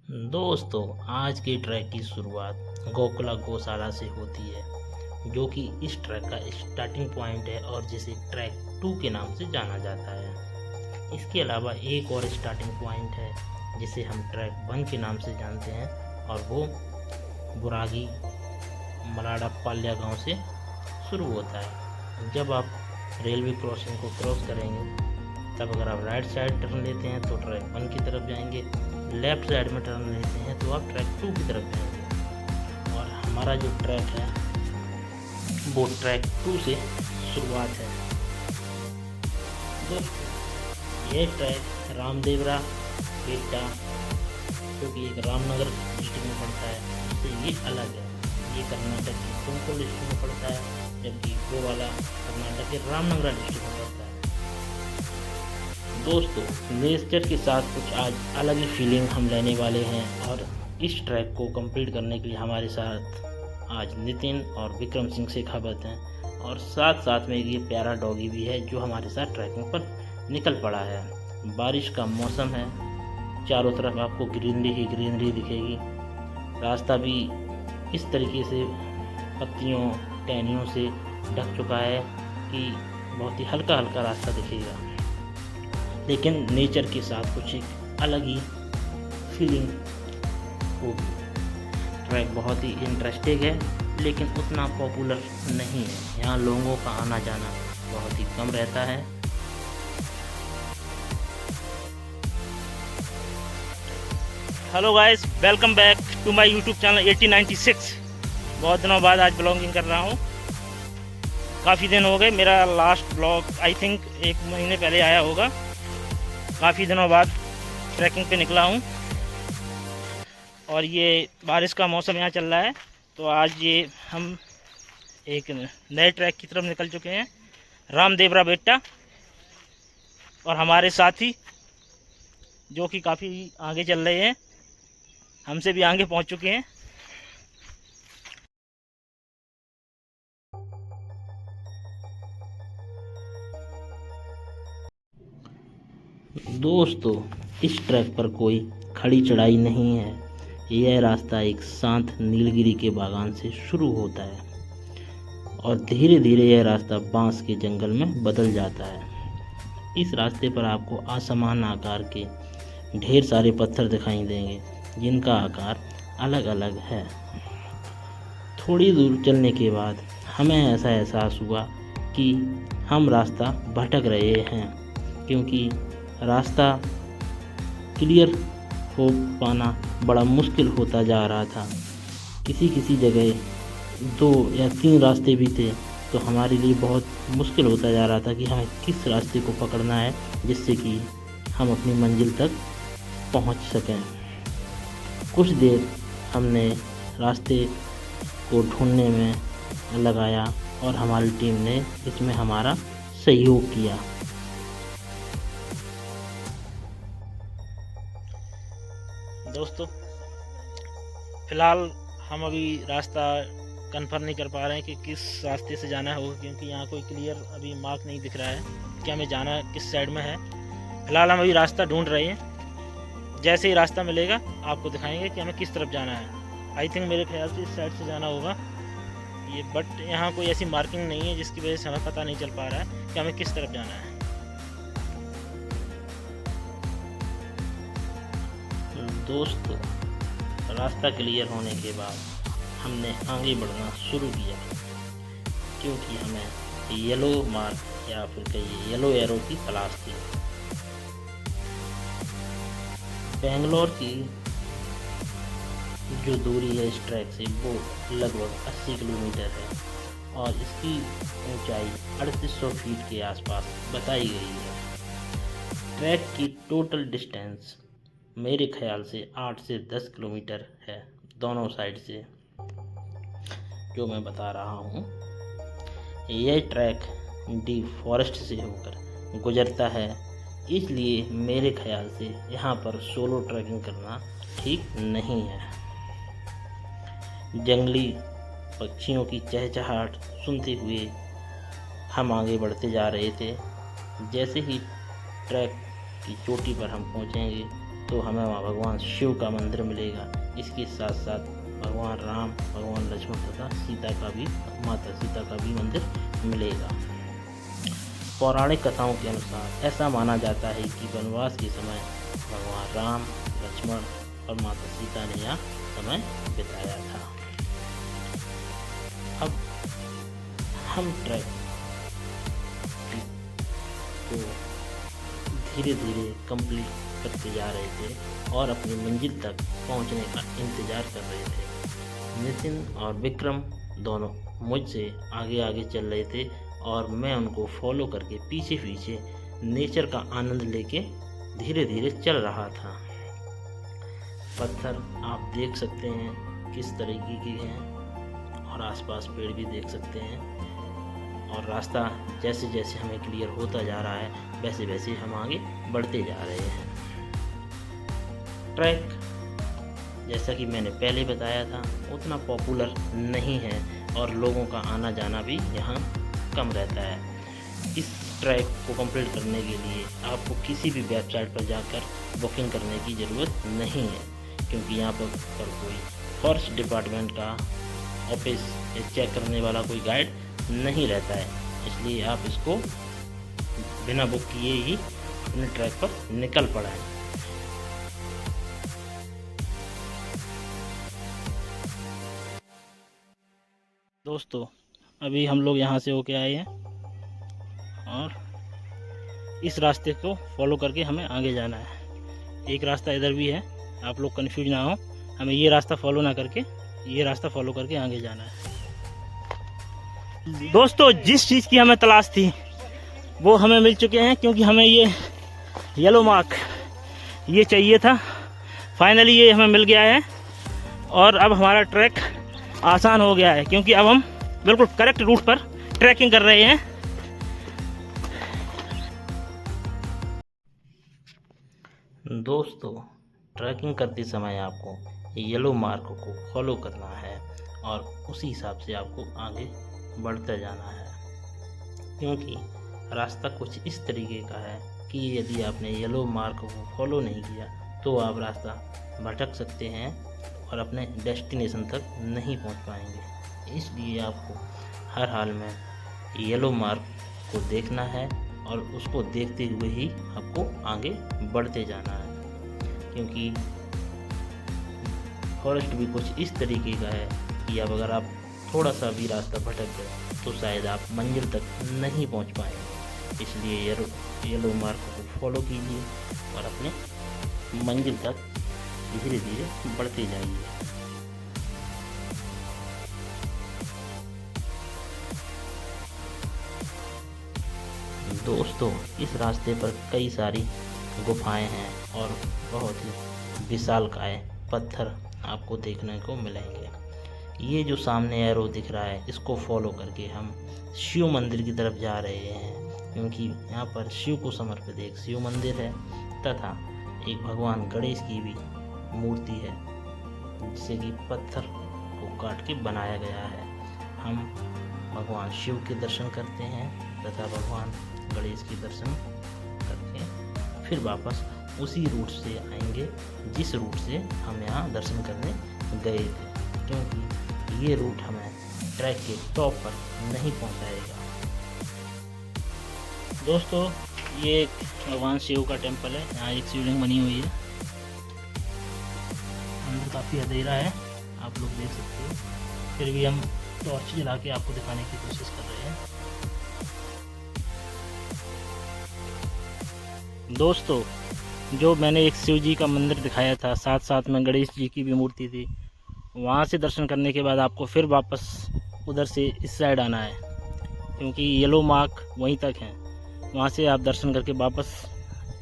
दोस्तों, आज के ट्रैक की शुरुआत गोकुला गौशाला से होती है, जो कि इस ट्रैक का स्टार्टिंग पॉइंट है और जिसे ट्रैक 2 के नाम से जाना जाता है। इसके अलावा एक और स्टार्टिंग पॉइंट है जिसे हम ट्रैक 1 के नाम से जानते हैं और वो बुरागी मलाड़ा पाल्या गांव से शुरू होता है। जब आप रेलवे क्रॉसिंग को क्रॉस करेंगे तब अगर आप राइट साइड टर्न लेते हैं तो ट्रैक 1 की तरफ जाएंगे, लेफ्ट साइड में टर्न लेते हैं तो आप ट्रैक 2 की तरफ जाएंगे। और हमारा जो ट्रैक है वो ट्रैक 2 से शुरुआत है। दोस्तों, ये ट्रैक रामदेवरा बेटा, जो कि एक रामनगर डिस्ट्रिक्ट में पड़ता है, इससे ये अलग है। ये कर्नाटक के तुमकुर डिस्ट्रिक्ट में पड़ता है, जबकि वो वाला कर्नाटक के रामनगरा डिस्ट्रिक्ट में पड़ता है। दोस्तों, नेचर के साथ कुछ आज अलग ही फीलिंग हम लेने वाले हैं और इस ट्रैक को कंप्लीट करने के लिए हमारे साथ आज नितिन और विक्रम सिंह शेखावत हैं और साथ साथ में ये प्यारा डॉगी भी है जो हमारे साथ ट्रैकिंग पर निकल पड़ा है। बारिश का मौसम है, चारों तरफ आपको ग्रीनरी ही ग्रीनरी दिखेगी। रास्ता भी इस तरीके से पत्तियों टहनियों से ढक चुका है कि बहुत ही हल्का हल्का रास्ता दिखेगा, लेकिन नेचर के साथ कुछ एक अलग ही फीलिंग होगी। ट्रैक बहुत ही इंटरेस्टिंग है, लेकिन उतना पॉपुलर नहीं है। यहाँ लोगों का आना जाना बहुत ही कम रहता है। Hello guys, welcome back to my YouTube channel 1896। बहुत दिनों बाद आज ब्लॉगिंग कर रहा हूँ। काफ़ी दिन हो गए, मेरा लास्ट ब्लॉग आई थिंक 1 महीने पहले आया होगा। काफ़ी दिनों बाद ट्रैकिंग पे निकला हूँ और ये बारिश का मौसम यहाँ चल रहा है, तो आज ये हम एक नए ट्रैक की तरफ निकल चुके हैं, रामदेवरा बेटा। और हमारे साथी जो कि काफ़ी आगे चल रहे हैं, हमसे भी आगे पहुँच चुके हैं। दोस्तों, इस ट्रैक पर कोई खड़ी चढ़ाई नहीं है। यह रास्ता एक शांत नीलगिरी के बागान से शुरू होता है और धीरे धीरे यह रास्ता बांस के जंगल में बदल जाता है। इस रास्ते पर आपको असमान आकार के ढेर सारे पत्थर दिखाई देंगे, जिनका आकार अलग अलग है। थोड़ी दूर चलने के बाद हमें ऐसा एहसास हुआ कि हम रास्ता भटक रहे हैं, क्योंकि रास्ता क्लियर हो पाना बड़ा मुश्किल होता जा रहा था। किसी जगह 2 या 3 रास्ते भी थे, तो हमारे लिए बहुत मुश्किल होता जा रहा था कि हमें किस रास्ते को पकड़ना है जिससे कि हम अपनी मंजिल तक पहुंच सकें। कुछ देर हमने रास्ते को ढूंढने में लगाया और हमारी टीम ने इसमें हमारा सहयोग किया। दोस्तों, फ़िलहाल हम अभी रास्ता कंफर्म नहीं कर पा रहे हैं कि किस रास्ते से जाना होगा, क्योंकि यहाँ कोई क्लियर अभी मार्क नहीं दिख रहा है कि हमें जाना किस साइड में है। फ़िलहाल हम अभी रास्ता ढूंढ रहे हैं। जैसे ही रास्ता मिलेगा आपको दिखाएंगे कि हमें किस तरफ जाना है। आई थिंक मेरे ख्याल से इस साइड से जाना होगा ये, बट यहाँ कोई ऐसी मार्किंग नहीं है जिसकी वजह से हमें पता नहीं चल पा रहा है कि हमें किस तरफ जाना है। दोस्तों, रास्ता क्लियर होने के बाद हमने आगे बढ़ना शुरू किया, क्योंकि हमें येलो मार्क या फिर कहिए येलो एरो की तलाश थी। बेंगलोर की जो दूरी है इस ट्रैक से वो लगभग 80 किलोमीटर है और इसकी ऊंचाई 3800 फीट के आसपास बताई गई है। ट्रैक की टोटल डिस्टेंस मेरे ख्याल से 8 से 10 किलोमीटर है दोनों साइड से, जो मैं बता रहा हूँ। यह ट्रैक डी फॉरेस्ट से होकर गुजरता है, इसलिए मेरे ख्याल से यहाँ पर सोलो ट्रैकिंग करना ठीक नहीं है। जंगली पक्षियों की चहचहाहट सुनते हुए हम आगे बढ़ते जा रहे थे। जैसे ही ट्रैक की चोटी पर हम पहुँचेंगे तो हमें वहाँ भगवान शिव का मंदिर मिलेगा। इसके साथ साथ भगवान राम, भगवान लक्ष्मण तथा सीता का भी, माता सीता का भी मंदिर मिलेगा। पौराणिक कथाओं के अनुसार ऐसा माना जाता है कि वनवास के समय भगवान राम, लक्ष्मण और माता सीता ने यहाँ समय बिताया था। अब हम ट्रैक को धीरे धीरे कंप्लीट करते जा रहे थे और अपनी मंजिल तक पहुंचने का इंतज़ार कर रहे थे। नितिन और विक्रम दोनों मुझसे आगे आगे चल रहे थे और मैं उनको फॉलो करके पीछे पीछे नेचर का आनंद लेके धीरे धीरे चल रहा था। पत्थर आप देख सकते हैं किस तरीके के हैं और आसपास पेड़ भी देख सकते हैं, और रास्ता जैसे जैसे हमें क्लियर होता जा रहा है वैसे वैसे हम आगे बढ़ते जा रहे हैं। ट्रैक जैसा कि मैंने पहले बताया था उतना पॉपुलर नहीं है और लोगों का आना जाना भी यहाँ कम रहता है। इस ट्रैक को कंप्लीट करने के लिए आपको किसी भी वेबसाइट पर जाकर बुकिंग करने की ज़रूरत नहीं है, क्योंकि यहाँ पर कोई फॉरेस्ट डिपार्टमेंट का ऑफिस चेक करने वाला कोई गाइड नहीं रहता है। इसलिए आप इसको बिना बुक किए ही अपने ट्रैक पर निकल पड़े। दोस्तों अभी हम लोग यहाँ से होके आए हैं और इस रास्ते को फॉलो करके हमें आगे जाना है। एक रास्ता इधर भी है, आप लोग कंफ्यूज ना हो, हमें ये रास्ता फॉलो ना करके ये रास्ता फॉलो करके आगे जाना है। दोस्तों जिस चीज़ की हमें तलाश थी वो हमें मिल चुके हैं, क्योंकि हमें ये येलो मार्क ये चाहिए था। फाइनली ये हमें मिल गया है और अब हमारा ट्रैक आसान हो गया है, क्योंकि अब हम बिल्कुल करेक्ट रूट पर ट्रैकिंग कर रहे हैं। दोस्तों ट्रैकिंग करते समय आपको येलो मार्क को फॉलो करना है और उसी हिसाब से आपको आगे बढ़ते जाना है, क्योंकि रास्ता कुछ इस तरीके का है कि यदि आपने येलो मार्क को फॉलो नहीं किया तो आप रास्ता भटक सकते हैं और अपने डेस्टिनेशन तक नहीं पहुंच पाएंगे। इसलिए आपको हर हाल में येलो मार्क को देखना है और उसको देखते हुए ही आपको आगे बढ़ते जाना है, क्योंकि फॉरेस्ट भी कुछ इस तरीके का है कि अब अगर आप थोड़ा सा भी रास्ता भटक गए तो शायद आप मंजिल तक नहीं पहुंच पाएंगे। इसलिए येलो मार्क को फॉलो कीजिए और अपने मंजिल तक धीरे धीरे बढ़ते जाइए। दोस्तों इस रास्ते पर कई सारी गुफाएं हैं और बहुत ही विशालकाय पत्थर आपको देखने को मिलेंगे। ये जो सामने एरो दिख रहा है इसको फॉलो करके हम शिव मंदिर की तरफ जा रहे हैं, क्योंकि यहाँ पर शिव को समर्पित एक शिव मंदिर है तथा एक भगवान गणेश की भी मूर्ति है, जिसे कि पत्थर को काट के बनाया गया है। हम भगवान शिव के दर्शन करते हैं तथा भगवान गणेश के दर्शन करके फिर वापस उसी रूट से आएंगे जिस रूट से हम यहाँ दर्शन करने गए थे, क्योंकि ये रूट हमें ट्रैक के टॉप पर नहीं पहुँचाएगा। दोस्तों ये एक भगवान शिव का टेम्पल है, यहाँ एक शिवलिंग बनी हुई है। अंदर काफ़ी अंधेरा है, आप लोग देख सकते हो, फिर भी हम टॉर्च जला के आपको दिखाने की कोशिश कर रहे हैं। दोस्तों जो मैंने एक शिव जी का मंदिर दिखाया था, साथ साथ में गणेश जी की भी मूर्ति थी, वहाँ से दर्शन करने के बाद आपको फिर वापस उधर से इस साइड आना है, क्योंकि येलो मार्क वहीं तक है। वहाँ से आप दर्शन करके वापस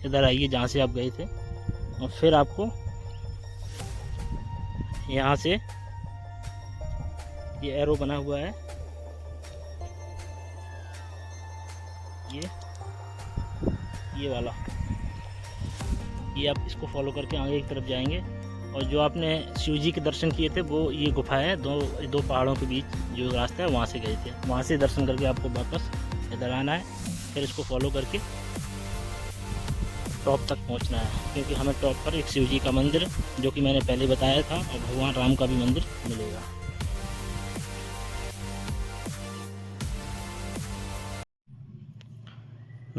इधर आइए जहाँ से आप गए थे, और फिर आपको यहाँ से ये एरो बना हुआ है, ये वाला, ये आप इसको फॉलो करके आगे की तरफ जाएंगे। और जो आपने शिव जी के दर्शन किए थे वो ये गुफा है, दो पहाड़ों के बीच जो रास्ता है वहाँ से गए थे, वहाँ से दर्शन करके आपको वापस इधर आना है। फिर इसको फॉलो करके टॉप तक पहुंचना है, क्योंकि हमें टॉप पर एक शिव जी का मंदिर, जो कि मैंने पहले बताया था, और भगवान राम का भी मंदिर मिलेगा।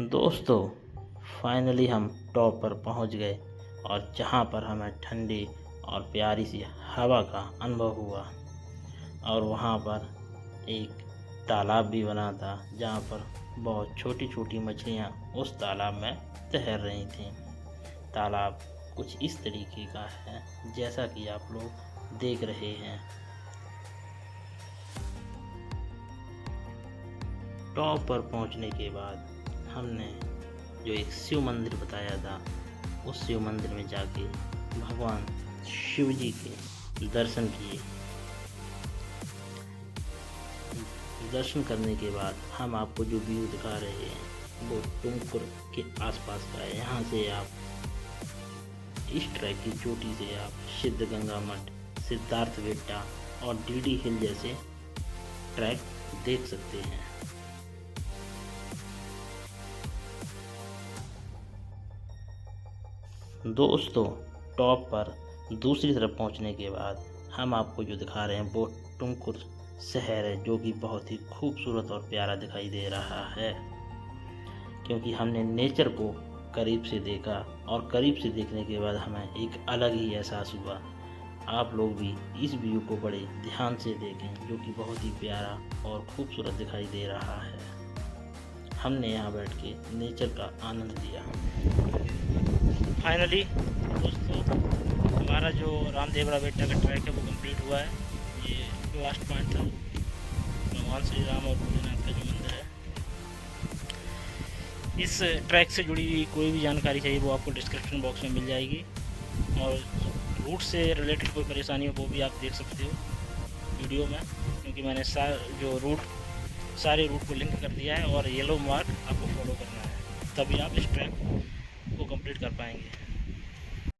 दोस्तों फाइनली हम टॉप पर पहुंच गए, और जहां पर हमें ठंडी और प्यारी सी हवा का अनुभव हुआ, और वहां पर एक तालाब भी बना था जहां पर बहुत छोटी छोटी मछलियां उस तालाब में तैर रही थीं। तालाब कुछ इस तरीके का है जैसा कि आप लोग देख रहे हैं। टॉप पर पहुंचने के बाद हमने जो एक शिव मंदिर बताया था, उस शिव मंदिर में जाके भगवान शिव जी के दर्शन किए। दर्शन करने के बाद हम आपको जो व्यू दिखा रहे हैं वो टुमकुर के आसपास का है। यहाँ से आप इस ट्रैक की चोटी से आप सिद्धगंगा मठ, सिद्धार्थ बेटा और डीडी हिल जैसे ट्रैक देख सकते हैं। दोस्तों टॉप पर दूसरी तरफ पहुंचने के बाद हम आपको जो दिखा रहे हैं वो टुमकुर शहर है, जो कि बहुत ही खूबसूरत और प्यारा दिखाई दे रहा है, क्योंकि हमने नेचर को करीब से देखा, और करीब से देखने के बाद हमें एक अलग ही एहसास हुआ। आप लोग भी इस व्यू को बड़े ध्यान से देखें, जो कि बहुत ही प्यारा और खूबसूरत दिखाई दे रहा है। हमने यहाँ बैठ के नेचर का आनंद लिया। फाइनली दोस्तों हमारा जो रामदेवरा बेटा का ट्रैक है वो कंप्लीट हुआ है। ये लास्ट पॉइंट था, भगवान श्री राम और भोलेनाथ का जो मंदिर है। इस ट्रैक से जुड़ी हुई कोई भी जानकारी चाहिए वो आपको डिस्क्रिप्शन बॉक्स में मिल जाएगी, और रूट से रिलेटेड कोई परेशानी हो वो भी आप देख सकते हो वीडियो में, क्योंकि मैंने सारे रूट को लिंक कर दिया है, और येलो मार्क आपको फॉलो करना है, तभी आप इस ट्रैक को कंप्लीट कर पाएंगे।